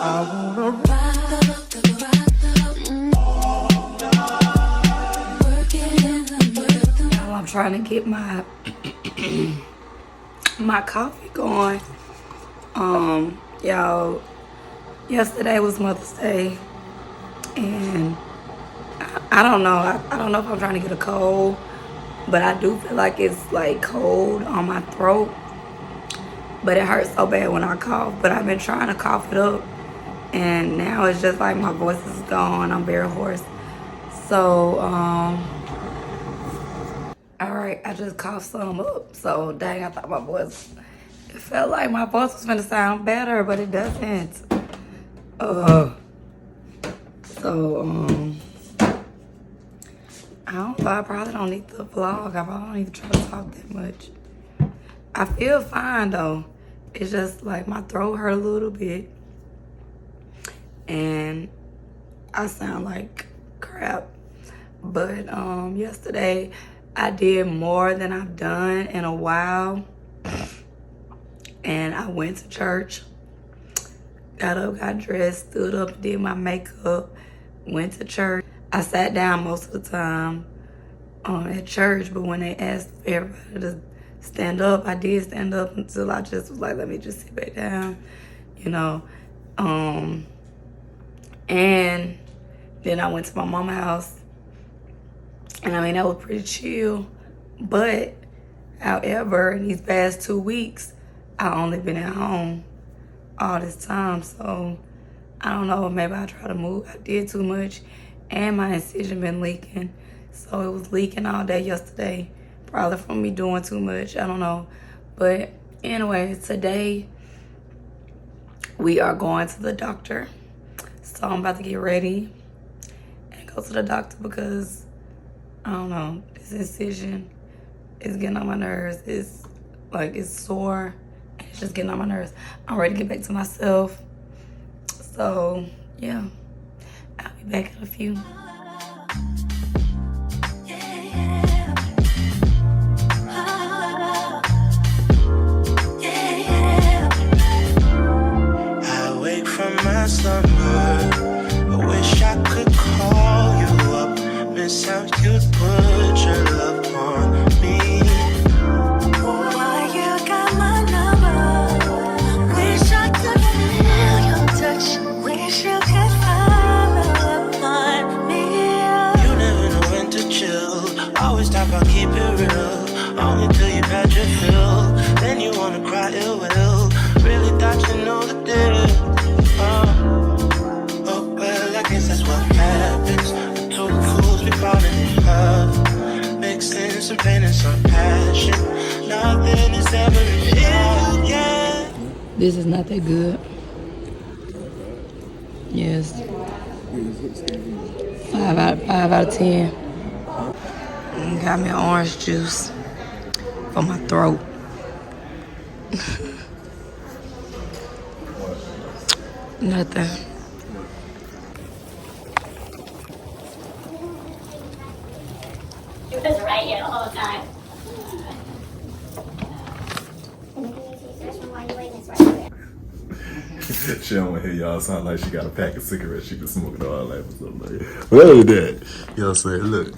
Now I'm trying to get my my coffee going. Y'all, yesterday was Mother's Day, and I don't know. I don't know if I'm trying to get a cold, but I do feel like it's like cold on my throat. But it hurts so bad when I cough. But I've been trying to cough it up, and now it's just like my voice is gone. I'm very hoarse. So, all right, I just coughed some up. So, dang, I thought my voice, it felt like my voice was gonna sound better, but it doesn't. I don't know, I probably don't need the vlog. I probably don't need to try to talk that much. I feel fine though. It's just like my throat hurt a little bit. And I sound like crap. But yesterday I did more than I've done in a while. And I went to church. Got up, got dressed, stood up, did my makeup, went to church. I sat down most of the time at church, but when they asked everybody to stand up, I did stand up until I just was like, let me just sit back down, you know. And then I went to my mama's house, and I mean, that was pretty chill. But, however, in these past 2 weeks, I only been at home all this time, so I don't know, maybe I try to move. I did too much, and my incision been leaking, so it was leaking all day yesterday, probably from me doing too much, I don't know. But anyway, today we are going to the doctor, so I'm about to get ready and go to the doctor because I don't know, this incision is getting on my nerves. It's like, it's sore. It's just getting on my nerves. I'm ready to get back to myself. So, yeah. I'll be back in a few. I wake from my slumber. I wish I could call you up. Miss how you'd put your love on me. Always talk about keep it real, only till you've had your fill. Then you wanna cry ill will. Really thought you know the deal. Oh well, I guess that's what happens. The two fools be falling in love, mixing some pain and some passion. Nothing is ever real, yeah. This is not that good. Yes. 5 out of 10. Got me orange juice for my throat. Nothing. You was right here the whole time. She don't want to hear y'all sound like she got a pack of cigarettes she been smoking all life or something like that. But other than that, you know what I'm saying? Look,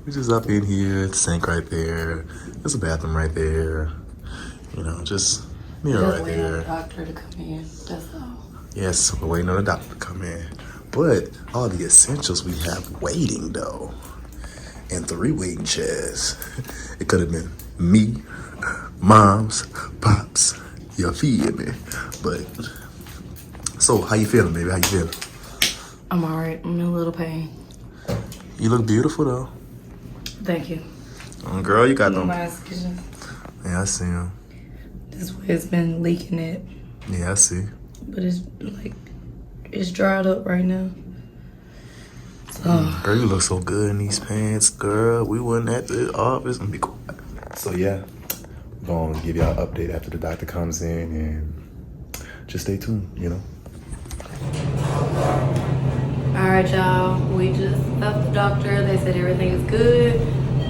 we just up in here, sink right there. There's a bathroom right there. You know, just mirror right there. Just waiting on the doctor to come in, that's all. Yes, we're waiting on the doctor to come in. But all the essentials we have waiting though. And 3 waiting chairs. It could have been me, moms, pops, you feel me? But, so how you feeling, baby? How you feeling? I'm alright, I'm in a little pain. You look beautiful though. Thank you. Girl, you got them. My skin. Yeah, I see them. This way it's been leaking it. Yeah, I see. But it's like, it's dried up right now. So. Girl, you look so good in these pants, girl. We went at the office and be quiet. So yeah, I'm gonna give y'all an update after the doctor comes in and just stay tuned, you know? All right, y'all. We just left the doctor. They said everything is good.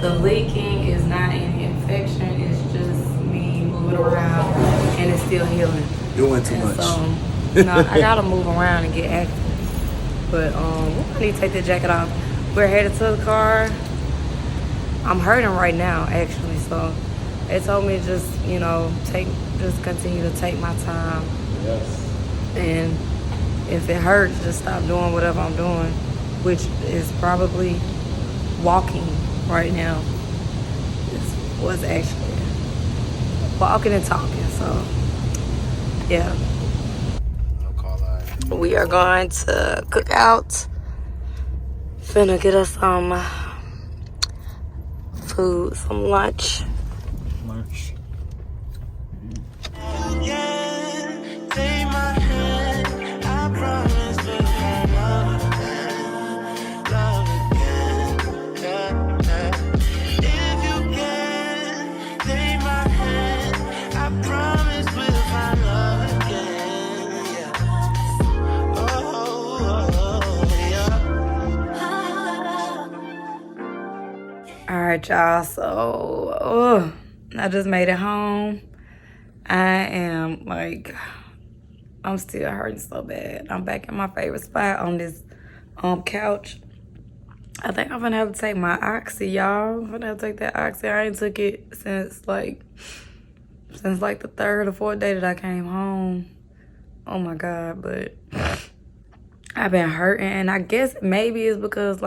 The leaking is not any infection. It's just me moving around, and it's still healing. You went too And much. So, No, I gotta move around and get active. But I need to take the jacket off. We're headed to the car. I'm hurting right now, actually. So they told me to just, just continue to take my time. Yes. And if it hurts, just stop doing whatever I'm doing, which is probably walking right now. This was actually walking and talking. So yeah. We are going to cook out. Finna get us some food, some lunch. Lunch. Yeah, take my hand. I promise to fall love again. Yeah, yeah. If you can, take my hand. I promise we'll find love again. Yeah. Oh, yeah. All right, y'all. So, I just made it home. I am I'm still hurting so bad. I'm back in my favorite spot on this couch. I think I'm gonna have to take my oxy, y'all. I'm gonna have to take that oxy. I ain't took it since the third or fourth day that I came home. Oh my God, but I've been hurting, and I guess maybe it's because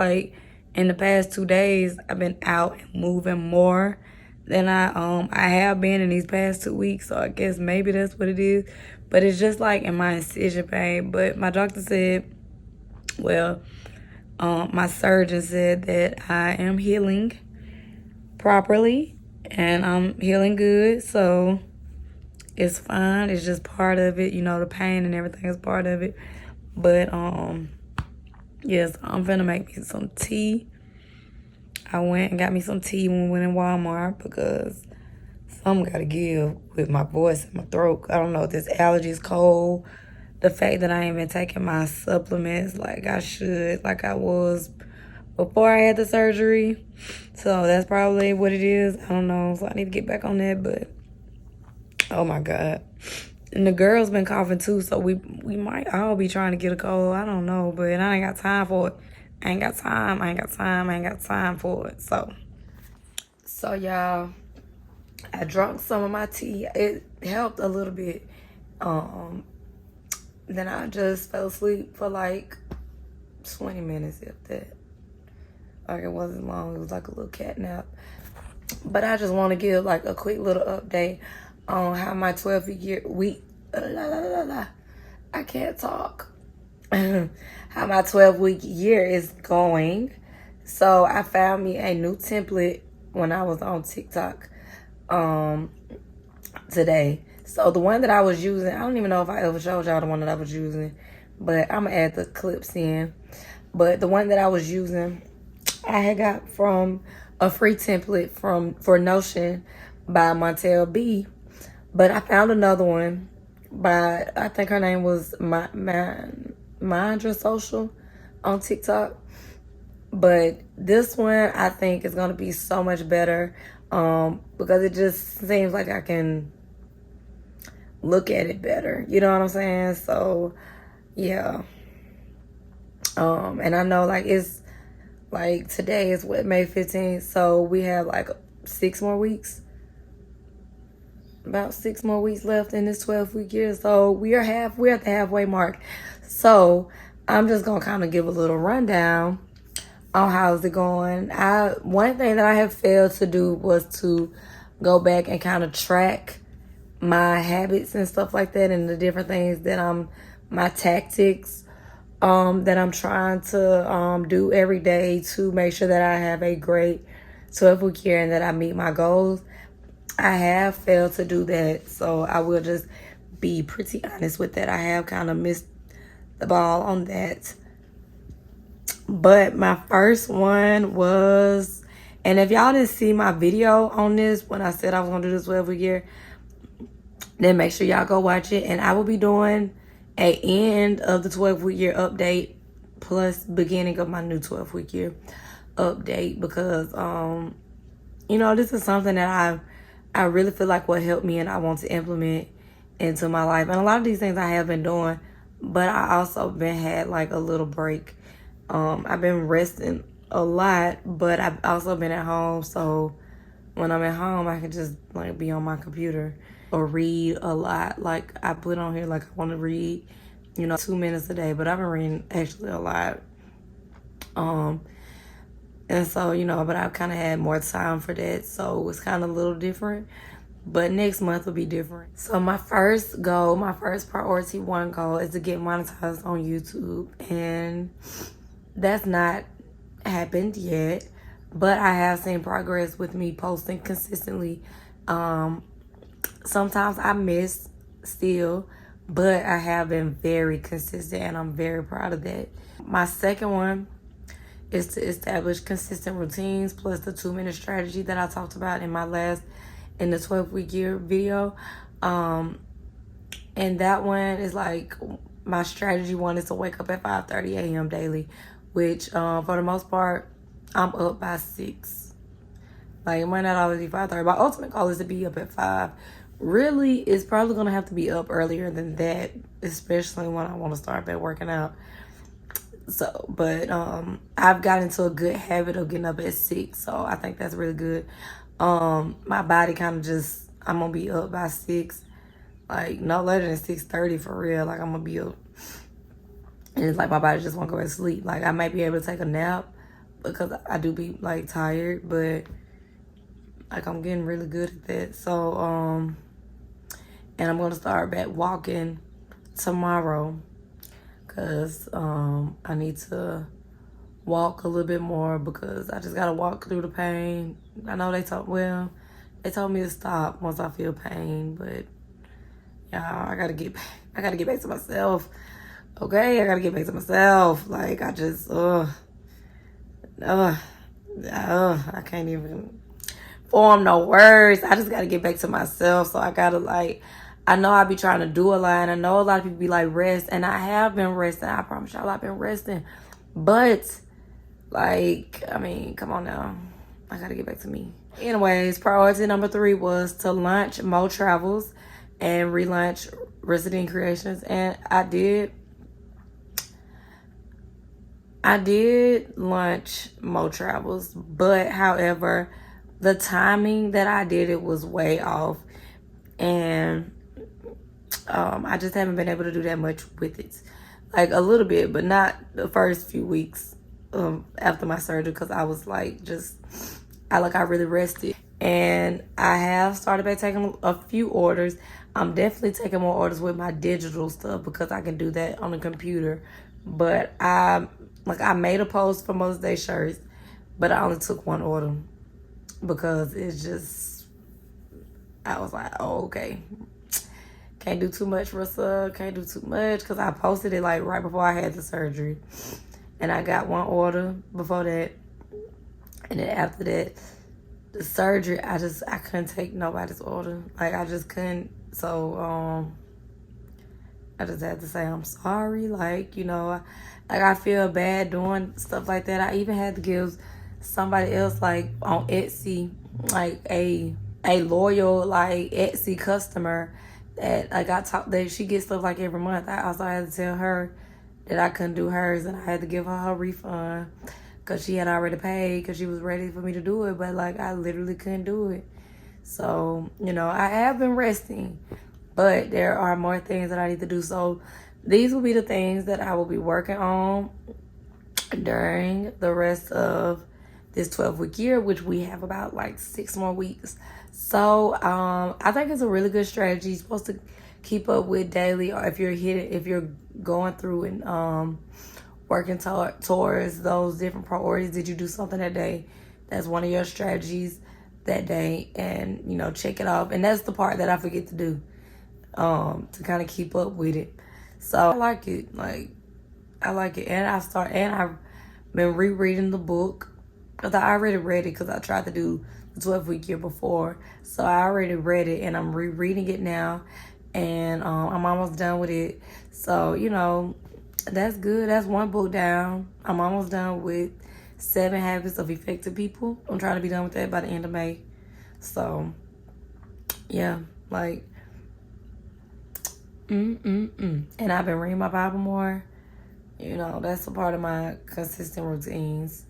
in the past 2 days I've been out and moving more than I have been in these past 2 weeks. So I guess maybe that's what it is. But it's just in my incision pain. But my doctor said, my surgeon said that I am healing properly and I'm healing good. So it's fine. It's just part of it. The pain and everything is part of it. But yes, I'm finna make me some tea. I went and got me some tea when we went in Walmart because something gotta give with my voice and my throat. I don't know if this allergy is cold. The fact that I ain't been taking my supplements like I should, like I was before I had the surgery. So that's probably what it is. I don't know. So I need to get back on that. But oh my God. And the girl's been coughing too. So we might all be trying to get a cold. I don't know. But I ain't got time for it. I ain't got time for it. So y'all, I drank some of my tea. It helped a little bit. Then I just fell asleep for 20 minutes, if that. It wasn't long. It was a little cat nap. But I just want to give a quick little update on how my 12-week I can't talk. How my 12-week year is going. So I found me a new template when I was on TikTok today. So the one that I was using, I don't even know if I ever showed y'all the one that I was using, but I'm gonna add the clips in. But the one that I was using, I had got from a free template for Notion by Montel B. But I found another one by, I think her name was Mindra Social on TikTok. But this one I think is gonna be so much better because it just seems like I can look at it better. You know what I'm saying? So yeah. And I know it's today is May 15th, so we have 6 more weeks. About 6 more weeks left in this 12-week year. So we're at the halfway mark. So I'm just gonna kind of give a little rundown on how's it going. One thing that I have failed to do was to go back and kind of track my habits and stuff like that, and the different things that my tactics that I'm trying to do every day to make sure that I have a great 12-week year and that I meet my goals. I have failed to do that, so I will just be pretty honest with that. I have kind of missed the ball on that. But my first one was, and if y'all didn't see my video on this when I said I was going to do this 12-week year, then make sure y'all go watch it. And I will be doing a end of the 12-week year update plus beginning of my new 12-week year update because, this is something that I really feel like will help me and I want to implement into my life. And a lot of these things I have been doing but I also had like a little break. I've been resting a lot, but I've also been at home, so when I'm at home I can just like be on my computer or read a lot. Like I put on here like I want to read, 2 minutes a day, but I've been reading actually a lot. And so, but I've kind of had more time for that, so it's kind of a little different. But next month will be different. So my first priority one goal is to get monetized on YouTube. And that's not happened yet. But I have seen progress with me posting consistently. Sometimes I miss still, but I have been very consistent and I'm very proud of that. My second one is to establish consistent routines plus the 2-minute strategy that I talked about in the 12-week year video. And that one is like, my strategy one is to wake up at 5:30 a.m. daily, which for the most part, I'm up by 6. Like, it might not always be 5:30. My ultimate goal is to be up at 5. Really, it's probably gonna have to be up earlier than that, especially when I want to start back working out. So, but I've gotten into a good habit of getting up at 6, so I think that's really good. My body kind of just, I'm gonna be up by 6, like no later than 6:30 for real. Like I'm gonna be up, and it's like my body just won't go to sleep. Like I might be able to take a nap because I do be like tired, but like I'm getting really good at that. So and I'm gonna start back walking tomorrow. Cause I need to walk a little bit more because I just gotta walk through the pain. I know they told me to stop once I feel pain, but yeah, I gotta get back to myself. Okay, I gotta get back to myself. Like I just I can't even form no words. I just gotta get back to myself. So I gotta I know I be trying to do a lot, and I know a lot of people be like, rest, and I have been resting. I promise y'all I've been resting. But, I mean, come on now. I gotta get back to me. Anyways, priority number 3 was to launch Mo Travels and relaunch Resident Creations. And I did launch Mo Travels, but however, the timing that I did it was way off. And I just haven't been able to do that much with it. Like a little bit, but not the first few weeks after my surgery, because I was like I really rested. And I have started back taking a few orders. I'm definitely taking more orders with my digital stuff because I can do that on the computer. But I made a post for Mother's Day shirts, but I only took 1 order because it's just, I was like, oh, okay. Can't do too much, Russa. Can't do too much, because I posted it like right before I had the surgery. And I got 1 order before that. And then after that, the surgery, I couldn't take nobody's order. Like, I just couldn't. So, I just had to say I'm sorry. Like, I feel bad doing stuff like that. I even had to give somebody else, like, on Etsy, like, a loyal, like, Etsy customer that, like, that she gets stuff, like, every month. I also had to tell her that I couldn't do hers, and I had to give her refund because she had already paid because she was ready for me to do it, but, like, I literally couldn't do it. So, I have been resting, but there are more things that I need to do. So these will be the things that I will be working on during the rest of this 12-week year, which we have about like 6 more weeks. So I think it's a really good strategy. You're supposed to keep up with daily, or if you're going through and working towards those different priorities. Did you do something that day? That's one of your strategies that day, and check it off. And that's the part that I forget to do, to kind of keep up with it. So I like it. And I've been rereading the book, because I already read it, because I tried to do the 12-week year before. So I already read it, and I'm rereading it now, and I'm almost done with it. So, that's good. That's 1 book down. I'm almost done with 7 Habits of Effective People. I'm trying to be done with that by the end of May. So, yeah, And I've been reading my Bible more. You know, that's a part of my consistent routines,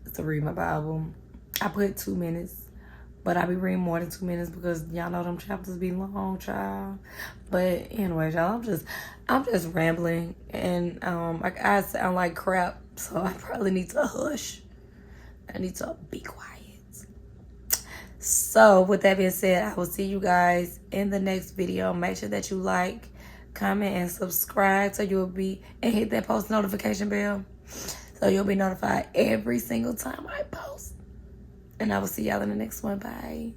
is to read my Bible. I put 2 minutes, but I be reading more than 2 minutes because y'all know them chapters be long, child. But anyway, y'all, I'm just rambling, and I sound like crap, so I probably need to hush. I need to be quiet. So with that being said, I will see you guys in the next video. Make sure that you like, comment, and subscribe so you'll be, and hit that post notification bell so you'll be notified every single time I post. And I will see y'all in the next one. Bye.